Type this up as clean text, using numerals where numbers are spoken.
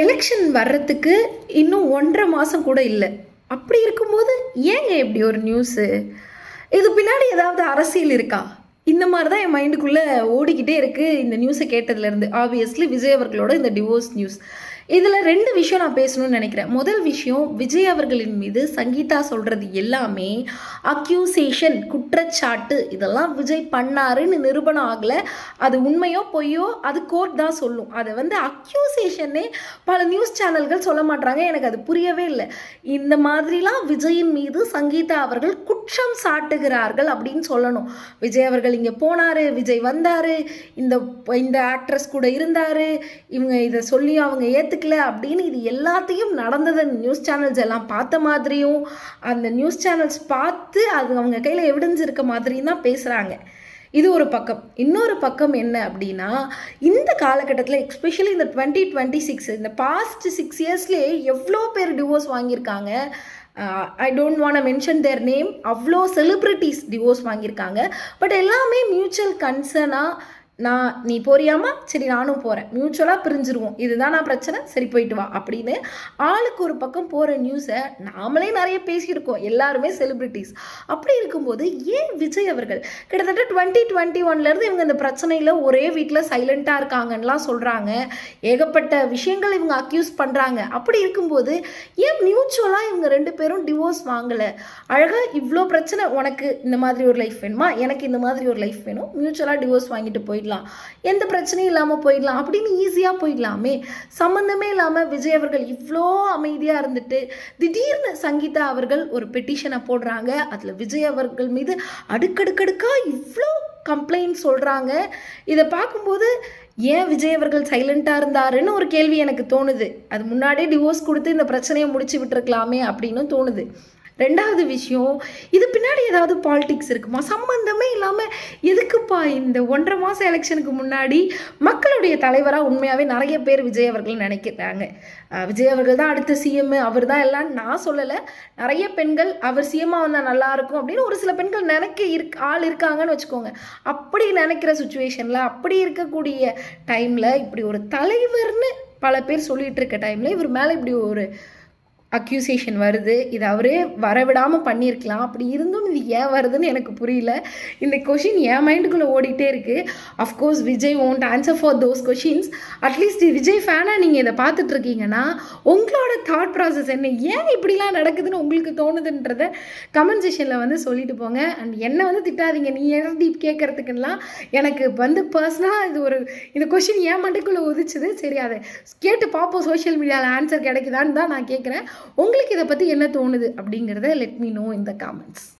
Election வர்றதுக்கு இன்னும் 1.5 மாதம் கூட இல்லை. அப்படி இருக்கும்போது ஏங்க இப்படி ஒரு நியூஸு? இது பின்னாடி ஏதாவது அரசியல் இருக்கா? இந்த மாதிரி தான் என் மைண்டுக்குள்ளே ஓடிக்கிட்டே இருக்குது இந்த நியூஸை கேட்டதுலேருந்து. ஆப்வியஸ்லி விஜய் அவர்களோட இந்த டிவோர்ஸ் நியூஸ். இதில் 2 விஷயம் நான் பேசணும்னு நினைக்கிறேன். முதல் விஷயம், விஜய் அவர்களின் மீது சங்கீதா சொல்கிறது எல்லாமே அக்யூசேஷன், குற்றச்சாட்டு. இதெல்லாம் விஜய் பண்ணாருன்னு நிரூபணம் ஆகலை. அது உண்மையோ பொய்யோ அது கோர்ட் தான் சொல்லும். அதை அக்யூசேஷனே பல நியூஸ் சேனல்கள் சொல்ல மாட்டாங்க. எனக்கு அது புரியவே இல்லை. இந்த மாதிரிலாம் விஜயின் மீது சங்கீதா அவர்கள் குற்றம் சாட்டுகிறார்கள் அப்படின்னு சொல்லணும். விஜய் அவர்கள் இங்கே போனார், விஜய் வந்தார், இந்த இந்த ஆக்ட்ரஸ் கூட இருந்தார், இவங்க இதை சொல்லி அவங்க ஏற்றுக்கல அப்படின்னு இது எல்லாத்தையும் நடந்ததை நியூஸ் சேனல்ஸ் எல்லாம் பார்த்த மாதிரியும், அந்த நியூஸ் சேனல்ஸ் பார்த்து அது அவங்க கையில் எவிடன்ஸ் இருக்க மாதிரியும் தான் பேசுகிறாங்க. இது ஒரு பக்கம். இன்னொரு பக்கம் என்ன அப்படின்னா, இந்த காலகட்டத்தில் எஸ்பெஷலி இந்த 2026 இந்த பாஸ்ட் 6 இயர்ஸ்லேயே எவ்வளோ பேர் டிவோர்ஸ் வாங்கியிருக்காங்க. I don't want mention there name. அவ்வளோ செலிப்ரிட்டிஸ் டிவோர்ஸ் வாங்கியிருக்காங்க. பட் எல்லாமே மியூச்சுவல் கன்சர்னாக, நீ போறியாமா, சரி நானும் போகிறேன், மியூச்சுவலாக பிரிஞ்சிருவோம், இதுதான் நான் பிரச்சனை, சரி போயிட்டு வா அப்படின்னு ஆளுக்கு ஒரு பக்கம் போகிற நியூஸை நாமளே நிறைய பேசியிருக்கோம். எல்லாருமே செலிப்ரிட்டிஸ். அப்படி இருக்கும்போது ஏன் விஜய் அவர்கள் கிட்டத்தட்ட 2021லேருந்து இவங்க இந்த பிரச்சனையில் ஒரே வீட்டில் சைலண்ட்டாக இருக்காங்கன்னெலாம் சொல்கிறாங்க. ஏகப்பட்ட விஷயங்கள் இவங்க அக்யூஸ் பண்ணுறாங்க. அப்படி இருக்கும்போது ஏன் மியூச்சுவலாக இவங்க 2 பேரும் டிவோர்ஸ் வாங்கலை? அழகாக இவ்வளோ பிரச்சனை, உனக்கு இந்த மாதிரி ஒரு லைஃப் வேணுமா, எனக்கு இந்த மாதிரி ஒரு லைஃப் வேணும், மியூச்சுவலாக டிவோர்ஸ் வாங்கிட்டு போயிடலாம், எந்த பிரச்சனையும் இல்லாமல் போயிடலாம் அப்படின்னு ஈஸியாக போயிடலாமே. சம்மந்தமே இல்லாமல் விஜய் அவர்கள் இவ்வளோ அமைதியாக இருந்துட்டு திடீர்னு சங்கீதா அவர்கள் ஒரு பெட்டிஷனை போடுறாங்க. அதில் விஜய் அவர்கள் மீது அடுக்கடுக்கடுக்காக இவ்வளோ கம்ப்ளைண்ட் சொல்கிறாங்க. இதை பார்க்கும்போது ஏன் விஜய் அவர்கள் சைலண்ட்டாக இருந்தாருன்னு ஒரு கேள்வி எனக்கு தோணுது. அது முன்னாடியே டிவோர்ஸ் கொடுத்து இந்த பிரச்சனையை முடிச்சு விட்டுருக்கலாமே அப்படின்னு தோணுது. 2வது விஷயம், இது பின்னாடி ஏதாவது பாலிடிக்ஸ் இருக்குமா? சம்மந்தமே இல்லாமல் எதுக்குப்பா இந்த 1.5 மாதம் எலெக்ஷனுக்கு முன்னாடி மக்களுடைய தலைவராக உண்மையாகவே நிறைய பேர் விஜய் அவர்கள் நினைக்கிறாங்க. விஜய் அவர்கள் தான் அடுத்த சிஎம், அவர் தான் எல்லாம் நான் சொல்லலை. நிறைய பெண்கள் அவர் சிஎம்மாக வந்தால் நல்லாயிருக்கும் அப்படின்னு ஒரு சில பெண்கள் ஆள் இருக்காங்கன்னு வச்சுக்கோங்க. அப்படி நினைக்கிற சுச்சுவேஷனில், அப்படி இருக்கக்கூடிய டைமில், இப்படி ஒரு தலைவர்னு பல பேர் சொல்லிகிட்டு இருக்க டைமில் இவர் மேலே இப்படி ஒரு அக்யூசேஷன் வருது. இது அவரே வரவிடாமல் பண்ணியிருக்கலாம். அப்படி இருந்தும் இது ஏன் வருதுன்னு எனக்கு புரியல. இந்த கொஷின் என் மைண்டுக்குள்ளே ஓடிட்டே இருக்குது. Of course Vijay won't answer for those questions. At least Vijay ஃபேனாக நீங்கள் இதை பார்த்துட்ருக்கீங்கன்னா உங்களோட தாட் ப்ராசஸ் என்ன, ஏன் இப்படிலாம் நடக்குதுன்னு உங்களுக்கு தோணுதுன்றதை கமெண்ட் செஷனில் சொல்லிட்டு போங்க. அண்ட் என்னை திட்டாதீங்க, நீ எழுதி கேட்குறதுக்குலாம். எனக்கு பர்சனலாக இந்த கொஷின் என் மண்டைக்குள்ளே உதிச்சுது. சரி, அதை கேட்டு பார்ப்போம் சோஷியல் மீடியாவில் ஆன்சர் கிடைக்குதான்னு தான் நான் கேட்குறேன். உங்களுக்கு இதை பற்றி என்ன தோணுது அப்படிங்கிறத let me know in the comments.